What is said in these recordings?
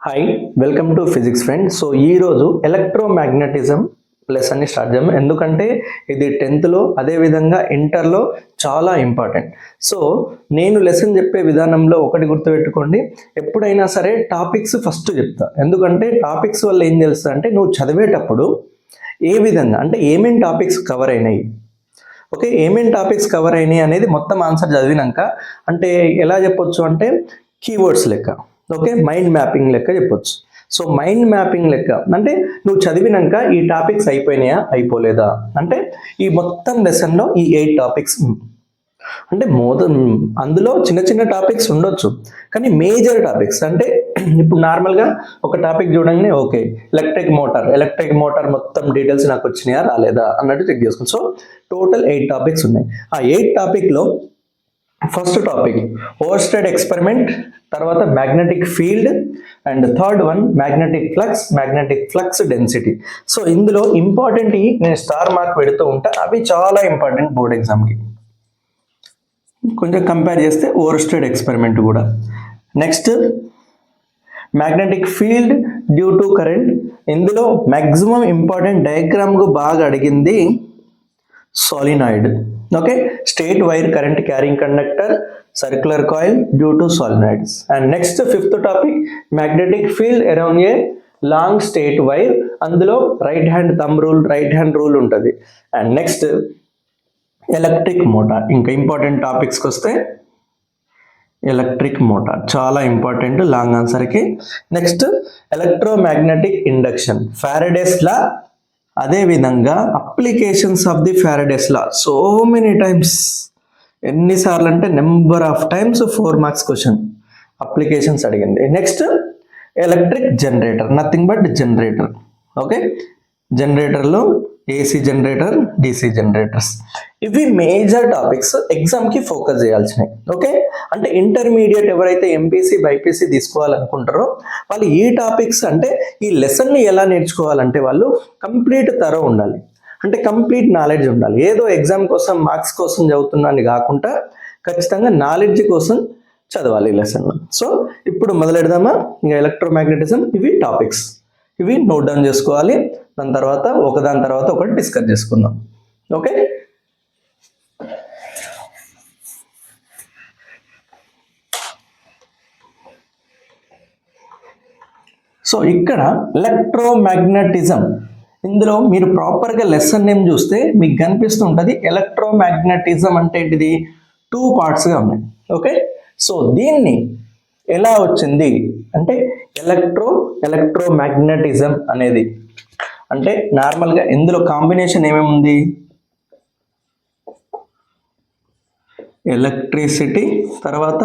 Hi welcome to physics friend. So ఈరోజు electromagnetism లెసన్ని start చేద్దాం. ఎందుకంటే ఇది 10th అదేవిధంగా ఇంటర్లో చాలా ఇంపార్టెంట్. సో నేను లెసన్ చెప్పే విధానంలో ఒకటి గుర్తుపెట్టుకోండి, ఎప్పుడైనా సరే టాపిక్స్ ఫస్ట్ చెప్తా. ఎందుకంటే టాపిక్స్ వల్ల ఏం తెలుస్తుంది అంటే నువ్వు చదివేటప్పుడు ఏ విధంగా అంటే ఏమేమి టాపిక్స్ కవర్ అయినాయి, ఓకే, ఏమేమి టాపిక్స్ కవర్ అయినాయి అనేది మొత్తం ఆన్సర్ చదివినాక అంటే ఎలా చెప్పొచ్చు అంటే కీవర్డ్స్ లెక్క, ఓకే, మైండ్ మ్యాపింగ్ లెక్క చెప్పొచ్చు. సో మైండ్ మ్యాపింగ్ లెక్క అంటే నువ్వు చదివినాక ఈ టాపిక్స్ అయిపోయినాయా అయిపోలేదా అంటే ఈ మొత్తం లెసన్లో ఈ 8 టాపిక్స్ అంటే అందులో చిన్న చిన్న టాపిక్స్ ఉండొచ్చు, కానీ మేజర్ టాపిక్స్ అంటే ఇప్పుడు నార్మల్గా ఒక టాపిక్ చూడండి, ఓకే ఎలక్ట్రిక్ మోటార్ మొత్తం డీటెయిల్స్ నాకు వచ్చినాయా రాలేదా అన్నట్టు చెక్ చేసుకోండి. సో టోటల్ 8 టాపిక్స్ ఉన్నాయి. ఆ 8 టాపిక్లో ఫస్ట్ టాపిక్ ఓర్స్టెడ్ ఎక్స్పెరిమెంట్, తర్వాత magnetic field, and third one magnetic flux density. So ఇందులో ఇంపార్టెంట్ నేను స్టార్ మార్క్ పెడుతూ ఉంటా, అవి చాలా ఇంపార్టెంట్ బోర్డ్ ఎగ్జామ్కి. కొంచెం కంపేర్ చేస్తే ఓర్స్టెడ్ ఎక్స్పెరిమెంట్ కూడా. Next magnetic field due to current, ఇందులో మ్యాక్సిమం ఇంపార్టెంట్ డయాగ్రామ్కు బాగా అడిగింది solenoid, okay, straight wire current carrying conductor, circular coil due to solenoids. And next fifth topic magnetic field around a long straight wire, అందులో right hand rule ఉంటుంది. And next electric motor. ఇంకా important టాపిక్స్కి వస్తే electric motor చాలా important long ఆన్సర్కి. Next electromagnetic induction, Faraday's law, అదేవిధంగా applications of the Faraday's law. So many times, ఎన్నిసార్లు అంటే number of times 4 marks question applications అడిగింది. Next electric generator, nothing but generator, okay, జనరేటర్లో AC generator, DC generators. ఇవి major topics ఎగ్జామ్కి focus చేయాల్సినవి, okay. అంటే intermediate ఎవరైతే ఎంపీసీ బైపీసీ తీసుకోవాలనుకుంటారో వాళ్ళు ఈ టాపిక్స్ అంటే ఈ లెసన్ని ఎలా నేర్చుకోవాలంటే వాళ్ళు కంప్లీట్ తరో ఉండాలి, అంటే కంప్లీట్ నాలెడ్జ్ ఉండాలి. ఏదో ఎగ్జామ్ కోసం మార్క్స్ కోసం చదువుతున్నాను కాకుండా ఖచ్చితంగా నాలెడ్జ్ కోసం చదవాలి ఈ లెసన్లో. సో ఇప్పుడు మొదలెడదామా? ఇంకా ఎలక్ట్రోమాగ్నెటిజం ఇవి టాపిక్స్, ఇవి నోట్ డౌన్ చేసుకోవాలి. దాని తర్వాత ఒకదాని తర్వాత ఒకటి డిస్కస్ చేసుకుందాం, ఓకే. సో ఇక్కడ ఎలక్ట్రోమాగ్నెటిజం, ఇందులో మీరు ప్రాపర్గా లెసన్ నేమ్ చూస్తే మీకు కనిపిస్తుంటుంది ఎలక్ట్రోమాగ్నెటిజం అంటే ఏంటిది, 2 పార్ట్స్గా ఉన్నాయి, ఓకే. సో దీన్ని ఎలా వచ్చింది అంటే ఎలక్ట్రోమాగ్నెటిజం అనేది అంటే నార్మల్గా ఇందులో కాంబినేషన్ ఏమేమి ఉంది, ఎలక్ట్రిసిటీ తర్వాత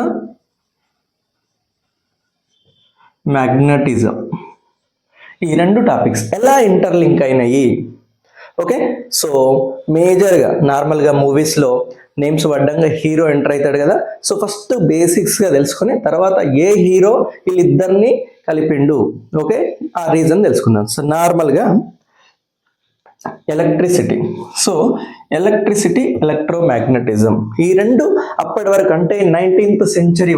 మ్యాగ్నెటిజం, ఈ 2 టాపిక్స్ ఎలా ఇంటర్లింక్ అయినాయి, ఓకే. సో మేజర్గా నార్మల్గా మూవీస్లో నేమ్స్ పడ్డంగా హీరో ఎంటర్ అవుతాడు కదా. సో ఫస్ట్ బేసిక్స్గా తెలుసుకొని తర్వాత ఏ హీరో వీళ్ళిద్దరిని కలిపిండు, ఓకే, ఆ రీజన్ తెలుసుకుందాం. సో నార్మల్గా ఎలక్ట్రిసిటీ, సో ఎలక్ట్రిసిటీ ఎలక్ట్రోమాగ్నెటిజం ఈ 2 అప్పటి వరకు అంటే 19th సెంచరీ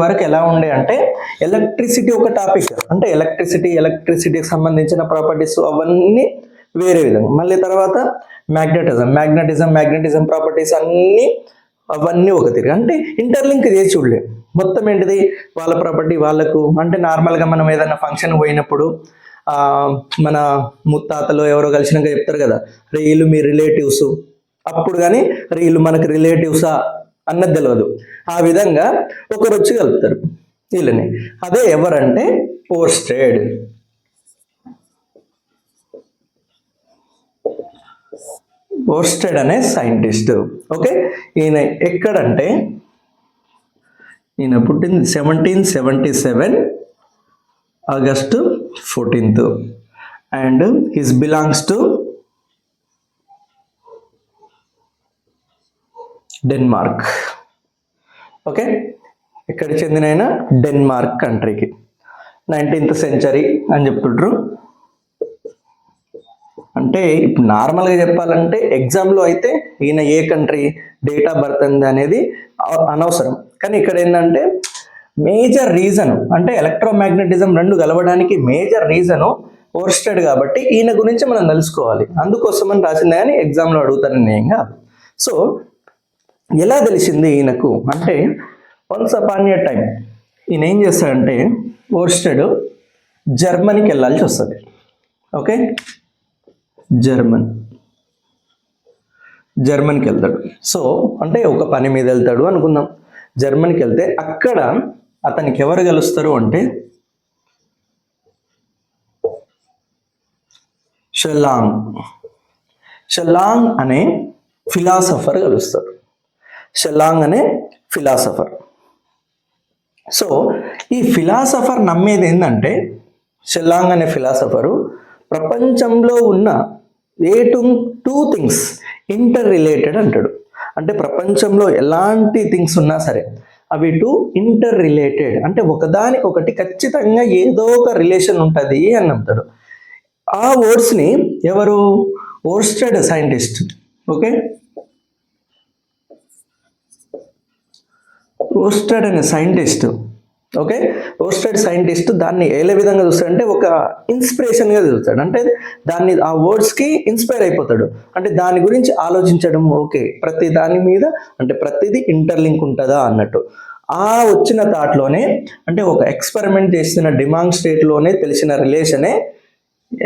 వరకు ఎలా ఉండే అంటే ఎలక్ట్రిసిటీ ఒక టాపిక్, అంటే ఎలక్ట్రిసిటీకి సంబంధించిన ప్రాపర్టీస్ అవన్నీ వేరే విధంగా. మళ్ళీ తర్వాత మ్యాగ్నెటిజం ప్రాపర్టీస్ అవన్నీ ఒక తిరిగి అంటే ఇంటర్లింక్ చేసి చూడలే. మొత్తం ఏంటిది వాళ్ళ ప్రాపర్టీ వాళ్ళకు. అంటే నార్మల్గా మనం ఏదైనా ఫంక్షన్ పోయినప్పుడు మన ముత్తాతలు ఎవరో కలిసినాక చెప్తారు కదా, వీళ్ళు మీ రిలేటివ్స్, అప్పుడు కానీ వీళ్ళు మనకు రిలేటివ్సా అన్నది తెలియదు. ఆ విధంగా ఒకరు వచ్చి కలుపుతారు వీళ్ళని, అదే ఎవరంటే ఓర్స్టెడ్ అనే సైంటిస్ట్, ఓకే. ఈయన ఎక్కడంటే ఈయన పుట్టింది 1777 August 14th and his belongs to Denmark, okay. ఎక్కడ చెందిన ఆయన డెన్మార్క్ కంట్రీకి. 19th సెంచరీ అని చెప్తుండ్రు. అంటే ఇప్పుడు నార్మల్గా చెప్పాలంటే ఎగ్జామ్లో అయితే ఈయన ఏ కంట్రీ డేట్ ఆఫ్ బర్త్ అనేది అనవసరం, కానీ ఇక్కడ ఏంటంటే మేజర్ రీజన్ అంటే ఎలక్ట్రోమాగ్నెటిజం రెండు కలవడానికి మేజర్ రీజను ఓర్స్టెడ్ కాబట్టి ఈయన గురించి మనం తెలుసుకోవాలి. అందుకోసం అని రాసిందే కానీ ఎగ్జామ్లో అడుగుతానని ఏం కాదు. సో ఎలా తెలిసింది ఈయనకు అంటే వన్స్ అపాన్ ఎ టైం ఈయన ఏం చేస్తాడంటే ఓర్స్టెడ్ జర్మనీకి వెళ్ళాల్సి వస్తుంది. ఓకే, జర్మనీకి వెళ్తాడు. సో అంటే ఒక పని మీద వెళ్తాడు అనుకుందాం. జర్మనీకి వెళ్తే అక్కడ అతనికి ఎవరు కలుస్తారు అంటే షెల్లాంగ్ అనే ఫిలాసఫర్ కలుస్తాడు. షెల్లాంగ్ అనే ఫిలాసఫర్. సో ఈ ఫిలాసఫర్ నమ్మేది ఏంటంటే షెల్లాంగ్ అనే ఫిలాసఫరు ప్రపంచంలో ఉన్న టూ థింగ్స్ ఇంటర్ రిలేటెడ్ అంటాడు. అంటే ప్రపంచంలో ఎలాంటి థింగ్స్ ఉన్నా సరే అవి ఇంటర్ రిలేటెడ్ అంటే ఒకదానికొకటి ఖచ్చితంగా ఏదో ఒక రిలేషన్ ఉంటుంది అని నమ్ముతాడు. ఆ వర్డ్స్ని ఎవరు ఓర్స్టెడ్ సైంటిస్ట్. ఓకే, ఓర్స్టెడ్ అనే సైంటిస్ట్. ఓకే, ఓర్స్టెడ్ సైంటిస్ట్ దాన్ని ఏ విధంగా చూస్తాడంటే ఒక ఇన్స్పిరేషన్గా చూస్తాడు. అంటే దాన్ని ఆ వర్డ్స్కి ఇన్స్పైర్ అయిపోతాడు. అంటే దాని గురించి ఆలోచించడం. ఓకే, ప్రతి దాని మీద అంటే ప్రతిదీ ఇంటర్లింక్ ఉంటుందా అన్నట్టు ఆ వచ్చిన థాట్లోనే అంటే ఒక ఎక్స్పెరిమెంట్ చేసిన డిమాన్స్ట్రేట్లోనే తెలిసిన రిలేషనే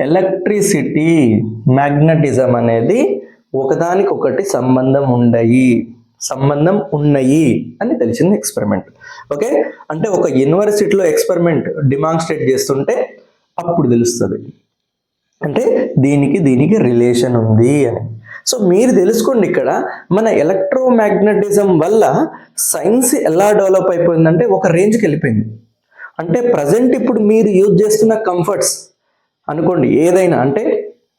ఎలక్ట్రిసిటీ మ్యాగ్నటిజం అనేది ఒకదానికొకటి సంబంధం ఉన్నాయి అని తెలిసింది ఎక్స్పెరిమెంట్. ఓకే, అంటే ఒక యూనివర్సిటీలో ఎక్స్పెరిమెంట్ డిమాన్స్ట్రేట్ చేస్తుంటే అప్పుడు తెలుస్తుంది అంటే దీనికి రిలేషన్ ఉంది అని. సో మీరు తెలుసుకోండి ఇక్కడ మన ఎలక్ట్రోమాగ్నటిజం వల్ల సైన్స్ ఎలా డెవలప్ అయిపోయిందంటే ఒక రేంజ్కి వెళ్ళిపోయింది. అంటే ప్రజెంట్ ఇప్పుడు మీరు యూజ్ చేస్తున్న కంఫర్ట్స్ అనుకోండి ఏదైనా అంటే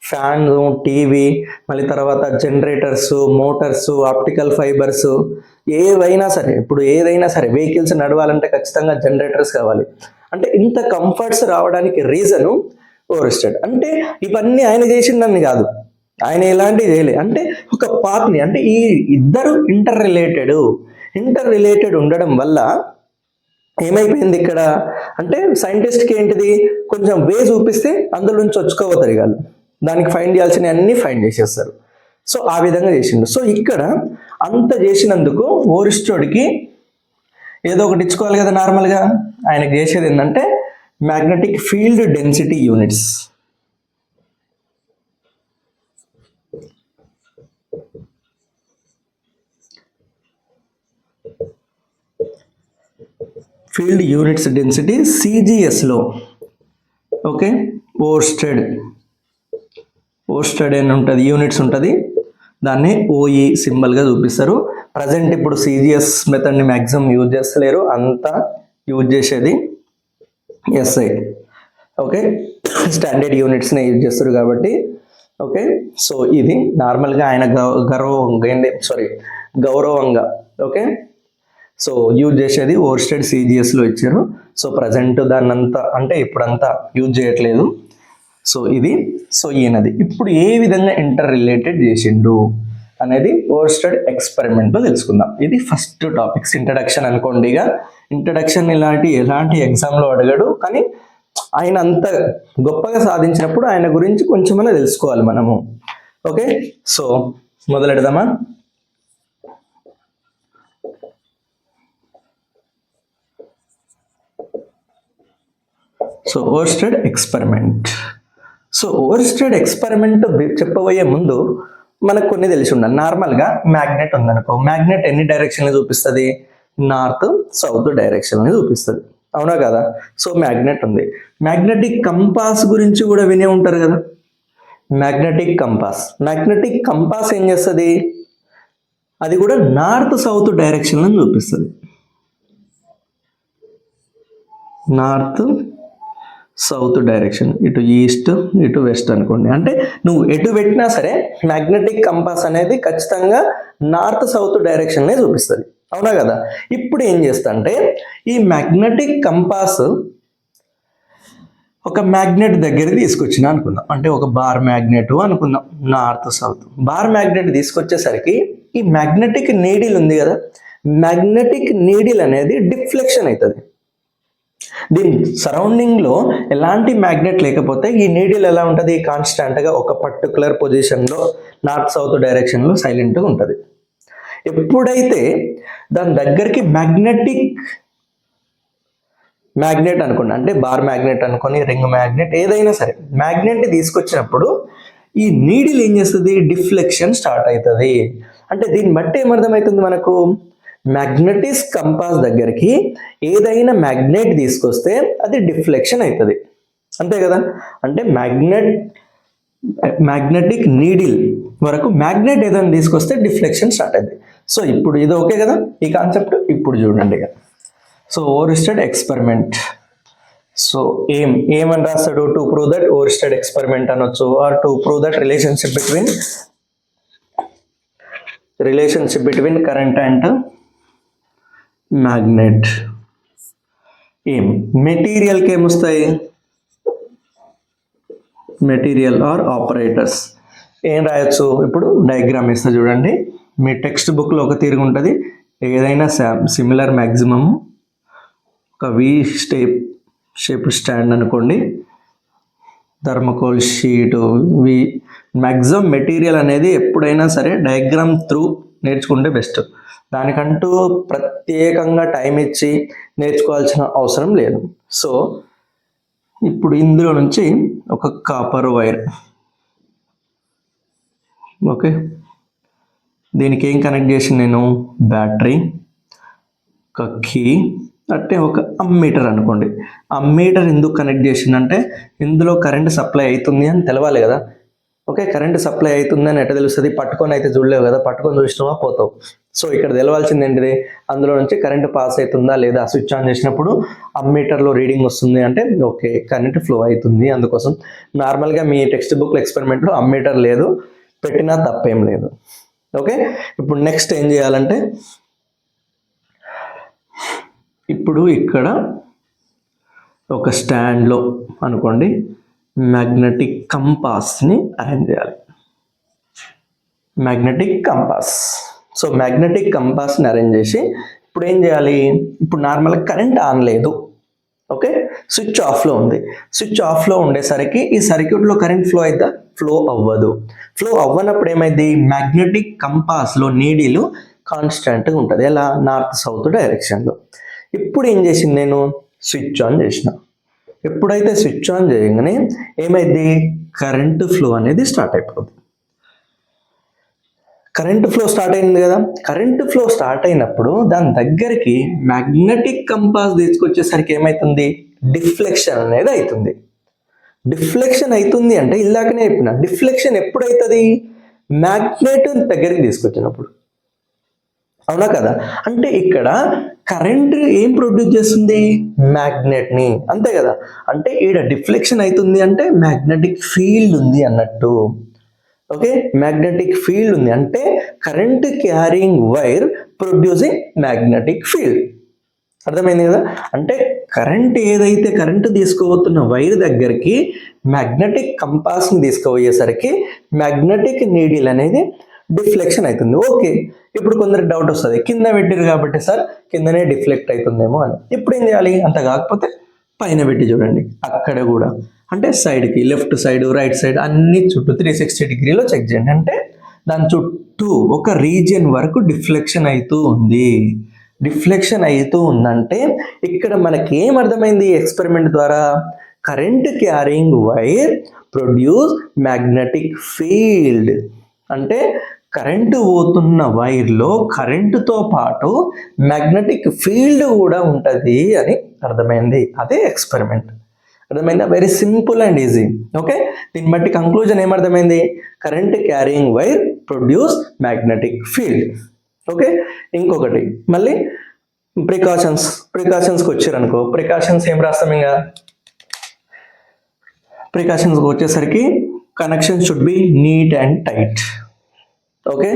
ఫ్యాన్, టీవీ, మళ్ళీ తర్వాత జనరేటర్స్, మోటార్స్, ఆప్టికల్ ఫైబర్స్ ఏవైనా సరే ఇప్పుడు ఏదైనా సరే వెహికల్స్ నడవాలంటే ఖచ్చితంగా జనరేటర్స్ కావాలి. అంటే ఇంత కంఫర్ట్స్ రావడానికి రీజను ఓర్స్టెడ్. అంటే ఇవన్నీ ఆయన చేసిందని కాదు, ఆయన ఎలాంటివి చేయలే. అంటే ఒక పార్ట్ని అంటే ఈ ఇద్దరు ఇంటర్ రిలేటెడ్ ఉండడం వల్ల ఏమైపోయింది ఇక్కడ అంటే సైంటిస్ట్కి ఏంటిది కొంచెం వే చూపిస్తే అందులో నుంచి వచ్చుకోవతారు ఇక దానికి ఫైండ్ చేయాల్సిన అన్ని ఫైండ్ చేసేస్తారు. సో ఆ విధంగా చేసిండు. సో ఇక్కడ అంత చేసినందుకు ఓర్స్టెడ్కి ఏదో ఒకటి ఇచ్చుకోవాలి కదా. నార్మల్గా ఆయనకు చేసేది ఏంటంటే magnetic field density units. Field units density సిజిఎస్లో. ఓకే, ఓర్స్టెడ్ అని ఉంటుంది, యూనిట్స్ ఉంటుంది, దాన్ని ఓఈ సింబల్గా చూపిస్తారు. ప్రజెంట్ ఇప్పుడు సిజిఎస్ మెథడ్ని మ్యాక్సిమం యూజ్ చేస్తలేరు, అంతా యూజ్ చేసేది ఎస్ఐ. ఓకే, స్టాండర్డ్ యూనిట్స్ని యూజ్ చేస్తారు కాబట్టి. ఓకే, సో ఇది నార్మల్గా ఆయన గౌరవంగా ఓకే సో యూజ్ చేసేది ఓర్స్టెడ్ సిజిఎస్లో ఇచ్చారు. సో ప్రజెంట్ దాన్ని అంతా అంటే ఇప్పుడంతా యూజ్ చేయట్లేదు. సో ఇది ఈయనది ఇప్పుడు ఏ విధంగా ఇంటర్ రిలేటెడ్ చేసిండు అనేది ఓర్స్టెడ్ ఎక్స్పెరిమెంట్లో తెలుసుకుందాం. ఇది ఫస్ట్ టాపిక్స్ ఇంట్రడక్షన్ అనుకోండి. ఇక ఇంట్రడక్షన్ ఎలాంటి ఎగ్జామ్లో అడగడు, కానీ ఆయన అంత గొప్పగా సాధించినప్పుడు ఆయన గురించి కొంచెమైనా తెలుసుకోవాలి మనము. ఓకే, సో మొదలెడదామా. So Oersted experiment. So Oersted experiment చెప్పబోయే ముందు మనకు కొన్ని తెలిసి ఉండాలి. నార్మల్గా మ్యాగ్నెట్ ఉందనుకో, మ్యాగ్నెట్ ఎన్ని డైరెక్షన్లు చూపిస్తుంది? నార్త్ సౌత్ డైరెక్షన్ని చూపిస్తుంది, అవునా కదా? సో మ్యాగ్నెట్ ఉంది. మ్యాగ్నెటిక్ కంపాస్ గురించి కూడా వినే ఉంటారు కదా. మ్యాగ్నెటిక్ కంపాస్ ఏం చేస్తుంది? అది కూడా నార్త్ సౌత్ డైరెక్షన్లను చూపిస్తుంది. నార్త్ సౌత్ డైరెక్షన్, ఇటు ఈస్ట్ ఇటు వెస్ట్ అనుకోండి. అంటే నువ్వు ఎటు పెట్టినా సరే మ్యాగ్నెటిక్ కంపాస్ అనేది ఖచ్చితంగా నార్త్ సౌత్ డైరెక్షన్నే చూపిస్తుంది, అవునా కదా? ఇప్పుడు ఏం చేస్తా అంటే ఈ మ్యాగ్నెటిక్ కంపాస్ ఒక మ్యాగ్నెట్ దగ్గర తీసుకొచ్చిన అనుకుందాం, అంటే ఒక బార్ మ్యాగ్నెట్ అనుకుందాం, నార్త్ సౌత్ బార్ మ్యాగ్నెట్ తీసుకొచ్చేసరికి ఈ మ్యాగ్నెటిక్ నీడిల్ ఉంది కదా, మ్యాగ్నెటిక్ నీడిల్ అనేది డిఫ్లెక్షన్ అవుతుంది. దీని సరౌండింగ్లో ఎలాంటి మ్యాగ్నెట్ లేకపోతే ఈ నీడిల్ ఎలా ఉంటుంది, కాన్స్టాంట్గా ఒక పర్టికులర్ పొజిషన్లో నార్త్ సౌత్ డైరెక్షన్లో సైలెంట్గా ఉంటుంది. ఎప్పుడైతే దాని దగ్గరికి మ్యాగ్నెట్ అనుకోండి, అంటే బార్ మ్యాగ్నెట్ అనుకొని, రింగ్ మ్యాగ్నెట్ ఏదైనా సరే మ్యాగ్నెట్ తీసుకొచ్చినప్పుడు ఈ నీడిల్ ఏం చేస్తుంది, డిఫ్లెక్షన్ స్టార్ట్ అవుతుంది. అంటే దీన్ని బట్టి ఏమర్థమవుతుంది మనకు, మ్యాగ్నెటిక్ కంపాస్ దగ్గరికి ఏదైనా మ్యాగ్నెట్ తీసుకొస్తే అది డిఫ్లెక్షన్ అవుతుంది, అంతే కదా. అంటే మ్యాగ్నెటిక్ నీడిల్ వరకు మ్యాగ్నెట్ ఏదైనా తీసుకొస్తే డిఫ్లెక్షన్ స్టార్ట్ అయింది. సో ఇప్పుడు ఇది ఓకే కదా ఈ కాన్సెప్ట్. ఇప్పుడు చూడండి ఇక, సో ఓరిస్టెడ్ ఎక్స్పెరిమెంట్. సో ఏమని రాస్తాడు, to prove that Oersted experiment అనొచ్చు, or to prove that relationship between current and magnet. మెటీరియల్కి ఏమొస్తాయి, మెటీరియల్ ఆర్ ఆపరేటర్స్. ఏం రాయొచ్చు, ఇప్పుడు డయాగ్రామ్ ఇస్తా చూడండి. మీ టెక్స్ట్ బుక్లో ఒక తీరుగా ఉంటుంది, ఏదైనా సిమిలర్ మ్యాక్సిమమ్ ఒక వి షేప్ స్టాండ్ అనుకోండి, థర్మకోల్ షీటు, మ్యాక్సిమం మెటీరియల్ అనేది ఎప్పుడైనా సరే డయాగ్రామ్ త్రూ నేర్చుకుంటే బెస్ట్. దానికంటూ ప్రత్యేకంగా టైం ఇచ్చి నేర్చుకోవాల్సిన అవసరం లేదు. సో ఇప్పుడు ఇందులో నుంచి ఒక కాపర్ వైర్, ఓకే, దీనికి ఏం కనెక్ట్ చేసిన నేను, బ్యాటరీ, ఒక కీ, అంటే ఒక అమ్మీటర్ అనుకోండి. అమ్మీటర్ ఎందుకు కనెక్ట్ చేసిందంటే ఇందులో కరెంట్ సప్లై అవుతుంది అని తెలవాలి కదా. ఓకే, కరెంట్ సప్లై అవుతుంది అని ఎట్లా తెలుస్తుంది, పట్టుకొని అయితే చూడలేవు కదా, పట్టుకొని చూసినావా పోతావు. సో ఇక్కడ తెలవాల్సింది ఏంటిది, అందులో నుంచి కరెంట్ పాస్ అవుతుందా లేదా, స్విచ్ ఆన్ చేసినప్పుడు అమ్మీటర్లో రీడింగ్ వస్తుంది అంటే ఓకే కరెంట్ ఫ్లో అవుతుంది. అందుకోసం నార్మల్గా మీ టెక్స్ట్ బుక్లో ఎక్స్పెరిమెంట్లో అమ్మీటర్ లేదు, పెట్టినా తప్పేం లేదు. ఓకే, ఇప్పుడు నెక్స్ట్ ఏం చేయాలంటే, ఇప్పుడు ఇక్కడ ఒక స్టాండ్లో అనుకోండి మ్యాగ్నెటిక్ కంపాస్ని అరేంజ్ చేయాలి. Magnetic compass. సో మ్యాగ్నెటిక్ కంపాస్ని అరేంజ్ చేసి ఇప్పుడు ఏం చేయాలి, ఇప్పుడు నార్మల్గా కరెంట్ ఆన్ లేదు, ఓకే, స్విచ్ ఆఫ్లో ఉంది. స్విచ్ ఆఫ్లో ఉండేసరికి ఈ సర్క్యూట్లో కరెంట్ ఫ్లో అయితే ఫ్లో అవ్వదు. ఫ్లో అవ్వనప్పుడు ఏమైంది, మ్యాగ్నెటిక్ కంపాస్లో నీడిలు కాన్స్టాంట్గా ఉంటుంది, ఎలా, నార్త్ సౌత్ డైరెక్షన్లో. ఇప్పుడు ఏం చేసింది నేను, స్విచ్ ఆన్ చేసిన. ఎప్పుడైతే స్విచ్ ఆన్ చేయగానే ఏమైంది, కరెంటు ఫ్లో అనేది స్టార్ట్ అయిపోతుంది. కరెంటు ఫ్లో స్టార్ట్ అయింది కదా. కరెంటు ఫ్లో స్టార్ట్ అయినప్పుడు దాని దగ్గరికి మ్యాగ్నెటిక్ కంపాస్ తీసుకొచ్చేసరికి ఏమవుతుంది, డిఫ్లెక్షన్ అనేది అవుతుంది. డిఫ్లెక్షన్ అవుతుంది అంటే ఇలాగనే చెప్పిన, డిఫ్లెక్షన్ ఎప్పుడైతుంది, మ్యాగ్నెట్ దగ్గరికి తీసుకొచ్చినప్పుడు, అవునా కదా. అంటే ఇక్కడ కరెంట్ ఏం ప్రొడ్యూస్ చేస్తుంది, మ్యాగ్నెట్ని, అంతే కదా. అంటే ఈడ డిఫ్లెక్షన్ అవుతుంది అంటే మ్యాగ్నెటిక్ ఫీల్డ్ ఉంది అన్నట్టు. ఓకే, మ్యాగ్నెటిక్ ఫీల్డ్ ఉంది అంటే current carrying wire producing magnetic field. అర్థమైంది కదా. అంటే కరెంట్ ఏదైతే కరెంట్ తీసుకుపోతున్న వైర్ దగ్గరికి మ్యాగ్నెటిక్ కంపాస్ని తీసుకుపోయేసరికి మ్యాగ్నెటిక్ నీడిల్ అనేది డిఫ్లెక్షన్ అవుతుంది. ఓకే, ఇప్పుడు కొందరికి డౌట్ వస్తుంది, కింద పెట్టారు కాబట్టి సార్ కిందనే డిఫ్లెక్ట్ అవుతుందేమో అని. ఇప్పుడు ఏం చేయాలి, అంత కాకపోతే పైన పెట్టి చూడండి, అక్కడ కూడా అంటే సైడ్కి, లెఫ్ట్ సైడ్, రైట్ సైడ్ అన్ని చుట్టూ 360 డిగ్రీలో చెక్ చేయండి. అంటే దాని చుట్టూ ఒక రీజియన్ వరకు డిఫ్లెక్షన్ అవుతూ ఉంది. డిఫ్లెక్షన్ అవుతూ ఉందంటే ఇక్కడ మనకి ఏం అర్థమైంది ఎక్స్పెరిమెంట్ ద్వారా, current carrying wire produce magnetic field. అంటే కరెంటు పోతున్న వైర్లో కరెంటుతో పాటు మ్యాగ్నెటిక్ ఫీల్డ్ కూడా ఉంటుంది అని అర్థమైంది. అదే ఎక్స్పెరిమెంట్. అర్థమైందా, very simple and easy. Okay, దీన్ని బట్టి కంక్లూజన్ ఏమర్థమైంది, current carrying wire produce magnetic field. Okay, ఇంకొకటి మళ్ళీ ప్రికాషన్స్కి వచ్చారనుకో, ప్రికాషన్స్ ఏం రాస్తాం, ఇంకా ప్రికాషన్స్కి వచ్చేసరికి connection should be neat and tight. Okay,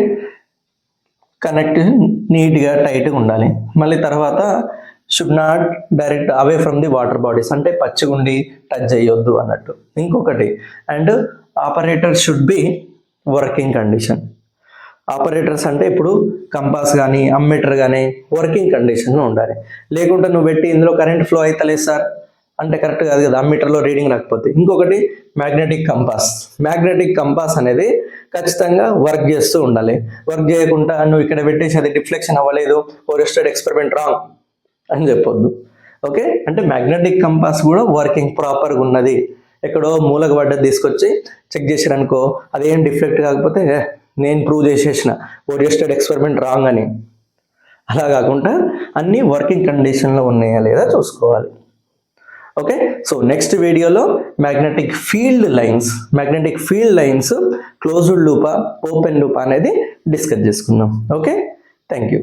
connection నీట్గా టైట్గా ఉండాలి. మళ్ళీ తర్వాత should not direct away from the water bodies, అంటే పచ్చిగుండి టచ్ చేయొద్దు అన్నట్టు. ఇంకొకటి, and operator should be working condition. Operators అంటే ఇప్పుడు కంపాస్ కానీ అమ్మీటర్ కానీ వర్కింగ్ కండిషన్లో ఉండాలి. లేకుంటే నువ్వు పెట్టి ఇందులో కరెంట్ ఫ్లో అవుతలేదు సార్ అంటే కరెక్ట్ కాదు కదా, అమ్మీటర్లో రీడింగ్ రాకపోతే. ఇంకొకటి మ్యాగ్నెటిక్ కంపాస్. మ్యాగ్నెటిక్ కంపాస్ అనేది ఖచ్చితంగా వర్క్ చేస్తూ ఉండాలి. వర్క్ చేయకుండా నువ్వు ఇక్కడ పెట్టేసి అది డిఫ్లెక్షన్ అవ్వలేదు, ఓరిస్టెడ్ ఎక్స్పెరిమెంట్ రాంగ్ అని చెప్పొద్దు. ఓకే, అంటే మ్యాగ్నెటిక్ కంపాస్ కూడా వర్కింగ్ ప్రాపర్గా ఉన్నది. ఎక్కడో మూలకు పడ్డది తీసుకొచ్చి చెక్ చేసారనుకో, అదేం డిఫెక్ట్ కాకపోతే నేను ప్రూవ్ చేసేసిన ఓరిస్టెడ్ ఎక్స్పెరిమెంట్ రాంగ్ అని. అలా కాకుండా అన్నీ వర్కింగ్ కండిషన్లో ఉన్నాయా లేదా చూసుకోవాలి. ఓకే, సో నెక్స్ట్ వీడియోలో మ్యాగ్నెటిక్ ఫీల్డ్ లైన్స్ క్లోజ్డ్ లూపా ఓపెన్ లూపా అనేది డిస్కస్ చేసుకుందాం. Okay, thank you.